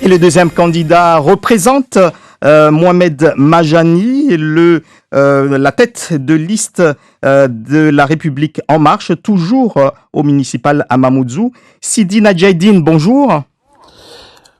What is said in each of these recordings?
Et le deuxième candidat représente Mohamed Majani, la tête de liste de la République En Marche, toujours au municipal à Mamoudzou. Sidi Nadjaïdine, bonjour.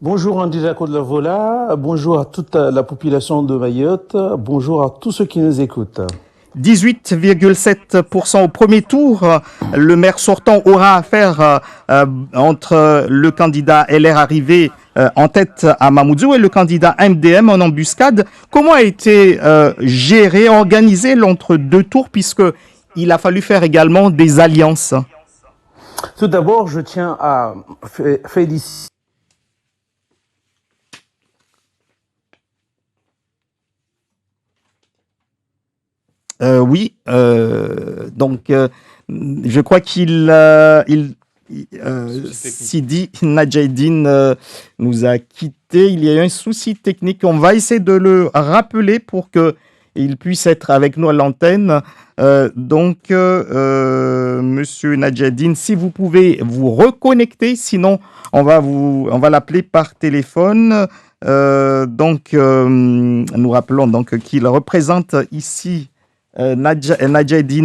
Bonjour Andy Jaco de la Vola, bonjour à toute la population de Mayotte, bonjour à tous ceux qui nous écoutent. 18,7% au premier tour. Le maire sortant aura affaire entre le candidat LR arrivé en tête à Mamoudzou et le candidat MDM en embuscade. Comment a été géré, organisé l'entre-deux tours, puisqu'il a fallu faire également des alliances? Tout d'abord, je tiens à féliciter. Oui, donc je crois Sidi Nadjaïdine nous a quittés. Il y a eu un souci technique. On va essayer de le rappeler pour qu'il puisse être avec nous à l'antenne. Monsieur Nadjaïdine, si vous pouvez vous reconnecter, sinon on va l'appeler par téléphone. Nous rappelons donc qu'il représente ici. Sidi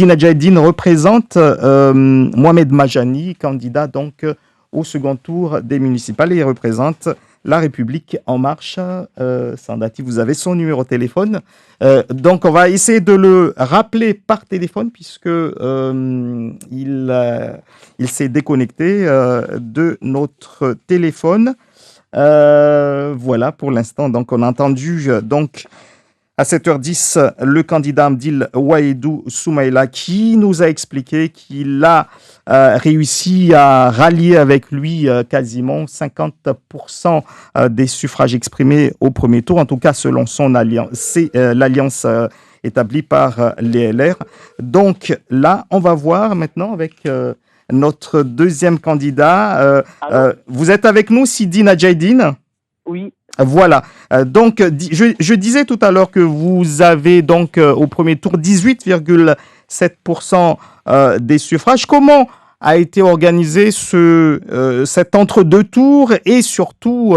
Nadjaïdine représente Mohamed Majani, candidat donc au second tour des municipales, et il représente la République En Marche. Sandati, vous avez son numéro de téléphone. Donc on va essayer de le rappeler par téléphone puisque il s'est déconnecté de notre téléphone. Voilà pour l'instant. Donc on a entendu à 7h10, le candidat Abdil Waïdou Soumaïla qui nous a expliqué qu'il a réussi à rallier avec lui quasiment 50% des suffrages exprimés au premier tour, en tout cas selon son alliance. C'est l'alliance établie par les LR. Donc là, on va voir maintenant avec notre deuxième candidat. Vous êtes avec nous, Sidi Nadjaïdine? Oui. Voilà. Donc, je disais tout à l'heure que vous avez donc au premier tour 18,7% des suffrages. Comment a été organisé cet entre-deux tours et surtout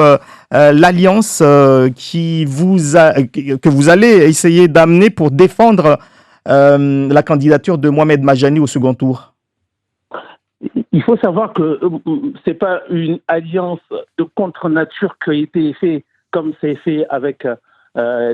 l'alliance que vous allez essayer d'amener pour défendre la candidature de Mohamed Majani au second tour? Il faut savoir que c'est pas une alliance de contre-nature qui a été faite comme c'est fait avec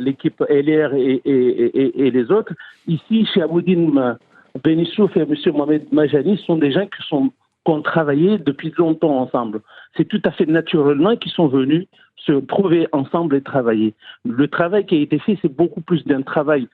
l'équipe LR et les autres. Ici, chez Aboudine Benissouf et M. Mohamed Majani sont des gens qui ont travaillé depuis longtemps ensemble. C'est tout à fait naturellement qu'ils sont venus se trouver ensemble et travailler. Le travail qui a été fait, c'est beaucoup plus d'un travail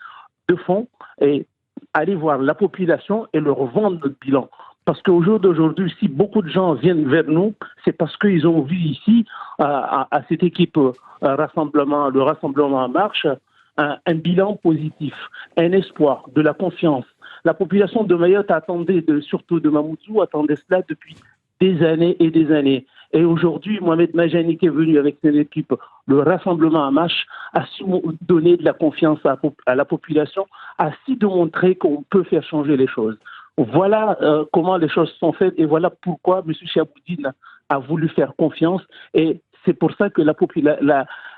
de fond et aller voir la population et leur vendre notre bilan. Parce qu'au jour d'aujourd'hui, si beaucoup de gens viennent vers nous, c'est parce qu'ils ont vu ici, à cette équipe le Rassemblement En Marche, un bilan positif, un espoir, de la confiance. La population de Mayotte attendait, surtout de Mamoudzou, attendait cela depuis des années et des années. Et aujourd'hui, Mohamed Majani qui est venu avec son équipe, le Rassemblement En Marche, a su donner de la confiance à la population, a su démontrer qu'on peut faire changer les choses. Voilà comment les choses sont faites et voilà pourquoi M. Chiaboudine a voulu faire confiance et c'est pour ça que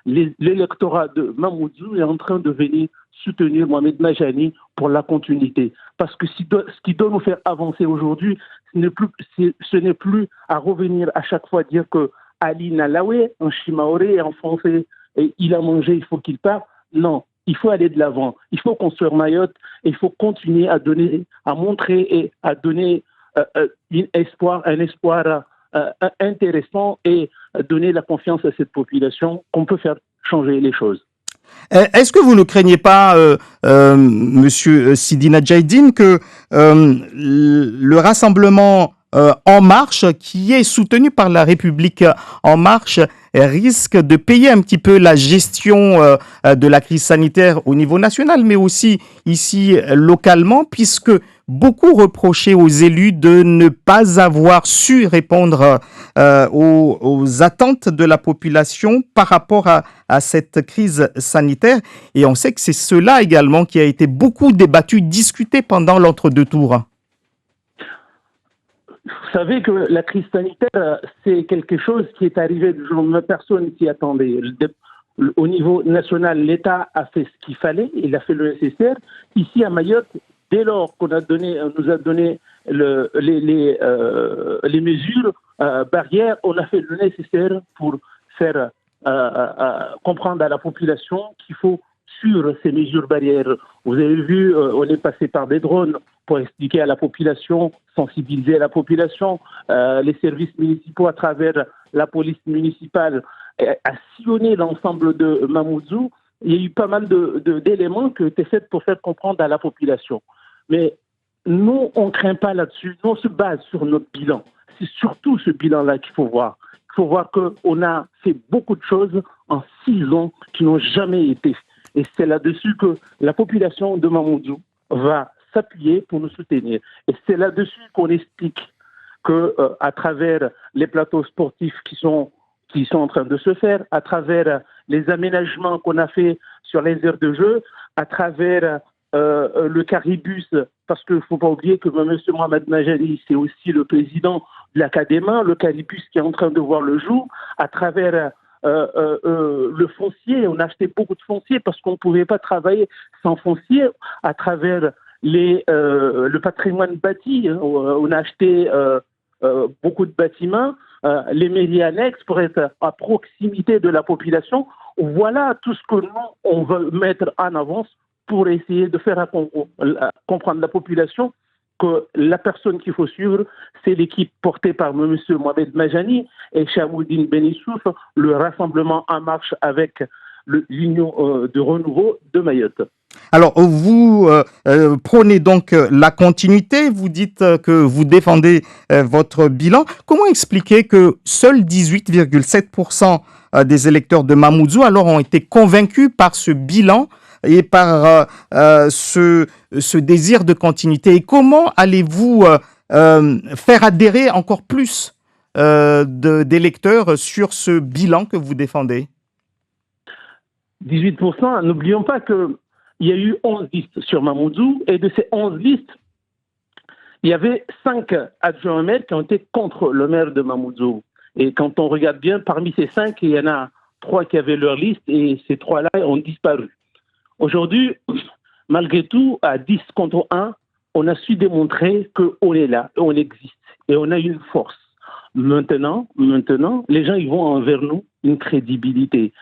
l'électorat de Mamoudzou est en train de venir soutenir Mohamed Majani pour la continuité. Parce que ce qui doit nous faire avancer aujourd'hui, ce n'est plus à revenir à chaque fois dire que Ali Nalawe, en Chimaoré, en français, il a mangé, il faut qu'il parte. Non. Il faut aller de l'avant. Il faut construire Mayotte et il faut continuer à montrer et à donner un espoir intéressant et donner la confiance à cette population qu'on peut faire changer les choses. Est-ce que vous ne craignez pas, Monsieur Sidi Nadjaïdine, que le Rassemblement En Marche, qui est soutenu par la République En Marche, risque de payer un petit peu la gestion de la crise sanitaire au niveau national, mais aussi ici localement, puisque beaucoup reprochaient aux élus de ne pas avoir su répondre aux attentes de la population par rapport à cette crise sanitaire. Et on sait que c'est cela également qui a été beaucoup débattu, discuté pendant l'entre-deux tours. Vous savez que la crise sanitaire, c'est quelque chose qui est arrivé du jour où personne s'y attendait. Au niveau national, l'État a fait ce qu'il fallait, il a fait le nécessaire. Ici à Mayotte, dès lors qu'on nous a donné les mesures barrières, on a fait le nécessaire pour faire comprendre à la population qu'il faut suivre ces mesures barrières. Vous avez vu, on est passé par des drones pour expliquer à la population, sensibiliser la population, les services municipaux à travers la police municipale a sillonné l'ensemble de Mamoudzou. Il y a eu pas mal d'éléments qui ont été faits pour faire comprendre à la population. Mais nous, on ne craint pas là-dessus. Nous, on se base sur notre bilan. C'est surtout ce bilan-là qu'il faut voir. Il faut voir qu'on a fait beaucoup de choses en 6 ans qui n'ont jamais été faites. Et c'est là-dessus que la population de Mamoudzou va s'appuyer pour nous soutenir. Et c'est là-dessus qu'on explique que, à travers les plateaux sportifs qui sont en train de se faire, à travers les aménagements qu'on a fait sur les aires de jeu, à travers le caribus, parce qu'il ne faut pas oublier que M. Mohamed Majani, c'est aussi le président de l'Académie, le caribus qui est en train de voir le jour, à travers le foncier, on a acheté beaucoup de foncier parce qu'on ne pouvait pas travailler sans foncier, à travers le patrimoine bâti, on a acheté beaucoup de bâtiments, les mairies annexes pour être à proximité de la population. Voilà tout ce que nous, on veut mettre en avance pour essayer de faire comprendre la population que la personne qu'il faut suivre, c'est l'équipe portée par M. Mohamed Majani et Chamoudine Benissouf, le Rassemblement en marche avec l'Union de renouveau de Mayotte. Alors, vous prônez donc la continuité, vous dites que vous défendez votre bilan. Comment expliquer que seuls 18,7% des électeurs de Mamoudzou alors ont été convaincus par ce bilan et par ce désir de continuité? Et comment allez-vous faire adhérer encore plus d'électeurs sur ce bilan que vous défendez? 18%, n'oublions pas qu'il y a eu 11 listes sur Mamoudzou, et de ces 11 listes, il y avait 5 adjoints au maire qui ont été contre le maire de Mamoudzou. Et quand on regarde bien, parmi ces 5, il y en a 3 qui avaient leur liste, et ces 3-là ont disparu. Aujourd'hui, malgré tout, à 10 contre 1, on a su démontrer qu'on est là, on existe, et on a une force. Maintenant, les gens ils vont envers nous une crédibilité.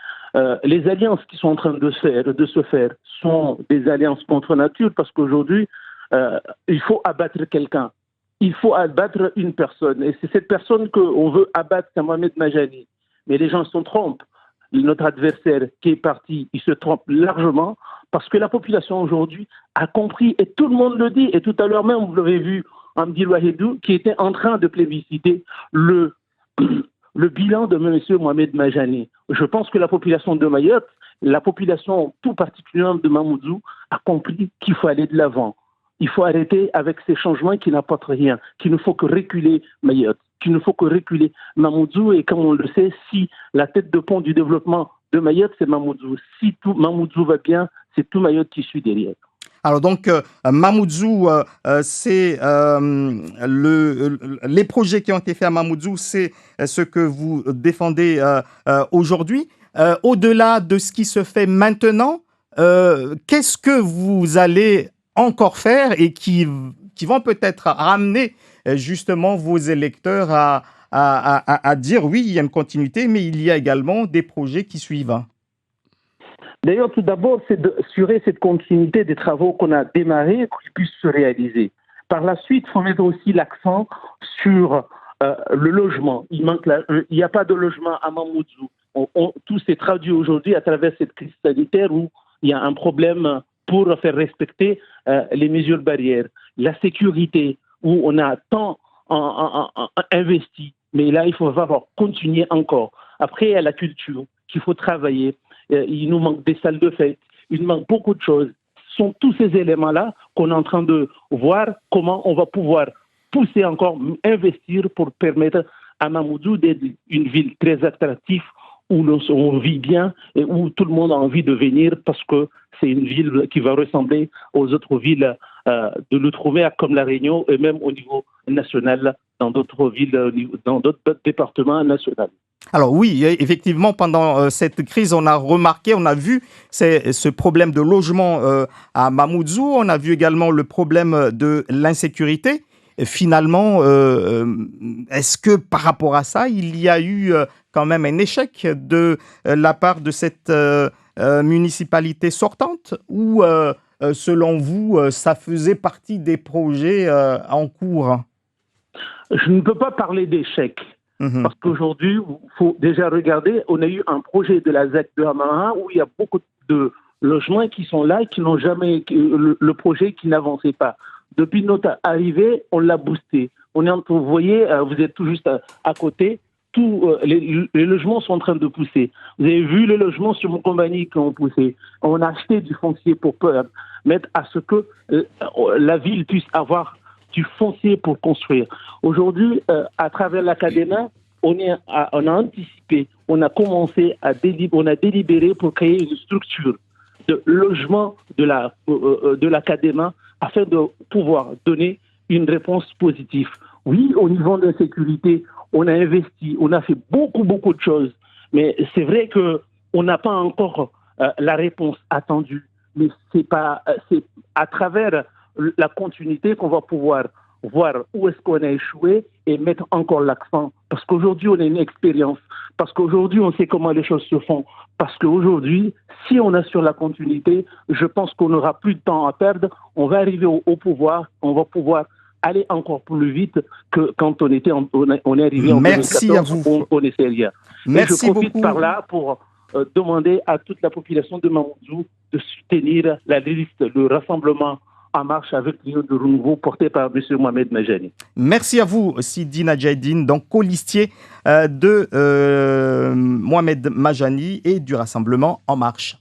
Les alliances qui sont en train de se faire sont des alliances contre nature, parce qu'aujourd'hui, il faut abattre quelqu'un. Il faut abattre une personne. Et c'est cette personne qu'on veut abattre, c'est Mohamed Majani. Mais les gens se trompent. Notre adversaire qui est parti, il se trompe largement, parce que la population aujourd'hui a compris, et tout le monde le dit, et tout à l'heure même, vous l'avez vu, Amdi Wahedou, qui était en train de plébisciter le bilan de M. Mohamed Majani. Je pense que la population de Mayotte, la population tout particulièrement de Mamoudzou, a compris qu'il faut aller de l'avant. Il faut arrêter avec ces changements qui n'apportent rien, qu'il ne faut que reculer Mayotte, qu'il ne faut que reculer Mamoudzou. Et comme on le sait, si la tête de pont du développement de Mayotte, c'est Mamoudzou. Si tout Mamoudzou va bien, c'est tout Mayotte qui suit derrière. Alors donc, Mamoudzou, c'est les projets qui ont été faits à Mamoudzou, c'est ce que vous défendez aujourd'hui. Au-delà de ce qui se fait maintenant, qu'est-ce que vous allez encore faire et qui vont peut-être ramener justement vos électeurs à dire oui, il y a une continuité, mais il y a également des projets qui suivent? D'ailleurs, tout d'abord, c'est d'assurer cette continuité des travaux qu'on a démarrés, qu'ils puissent se réaliser. Par la suite, il faut mettre aussi l'accent sur le logement. Il n'y a pas de logement à Mamoudzou. Tout s'est traduit aujourd'hui à travers cette crise sanitaire où il y a un problème pour faire respecter les mesures barrières. La sécurité, où on a tant investi, mais là, il faut continuer encore. Après, il y a la culture qu'il faut travailler. Il nous manque des salles de fête, il nous manque beaucoup de choses. Ce sont tous ces éléments-là qu'on est en train de voir comment on va pouvoir pousser encore, investir pour permettre à Mamoudzou d'être une ville très attractive où on vit bien et où tout le monde a envie de venir parce que c'est une ville qui va ressembler aux autres villes de l'outre-mer comme La Réunion et même au niveau national dans d'autres villes, dans d'autres départements nationaux. Alors oui, effectivement, pendant cette crise, on a remarqué, on a vu ce problème de logement à Mamoudzou, on a vu également le problème de l'insécurité. Et finalement, est-ce que par rapport à ça, il y a eu quand même un échec de la part de cette municipalité sortante ou selon vous, ça faisait partie des projets en cours? Je ne peux pas parler d'échec. Parce qu'aujourd'hui, il faut déjà regarder, on a eu un projet de la ZEC de Hamara où il y a beaucoup de logements qui sont là et qui n'ont jamais, le projet qui n'avançait pas. Depuis notre arrivée, on l'a boosté. Vous voyez, vous êtes tout juste à côté, les logements sont en train de pousser. Vous avez vu les logements sur mon compagnie qui ont poussé. On a acheté du foncier pour permettre à ce que la ville puisse avoir du foncier pour construire. Aujourd'hui, à travers l'Académie, on a anticipé, on a commencé on a délibéré pour créer une structure de logement de l'Académie afin de pouvoir donner une réponse positive. Oui, au niveau de la sécurité, on a investi, on a fait beaucoup de choses, mais c'est vrai qu'on n'a pas encore la réponse attendue. Mais c'est à travers la continuité qu'on va pouvoir voir où est-ce qu'on a échoué et mettre encore l'accent. Parce qu'aujourd'hui, on a une expérience. Parce qu'aujourd'hui, on sait comment les choses se font. Parce qu'aujourd'hui, si on assure la continuité, je pense qu'on n'aura plus de temps à perdre. On va arriver au pouvoir. On va pouvoir aller encore plus vite que quand on est arrivé en 2014. On n'essayait rien. Merci et je profite beaucoup. par là pour demander à toute la population de Mamoudzou de soutenir la liste, le rassemblement en marche avec l'Union de renouveau porté par M. Mohamed Majani. Merci à vous, Sidi Nadjaïdine, donc colistier de Mohamed Majani et du Rassemblement En Marche.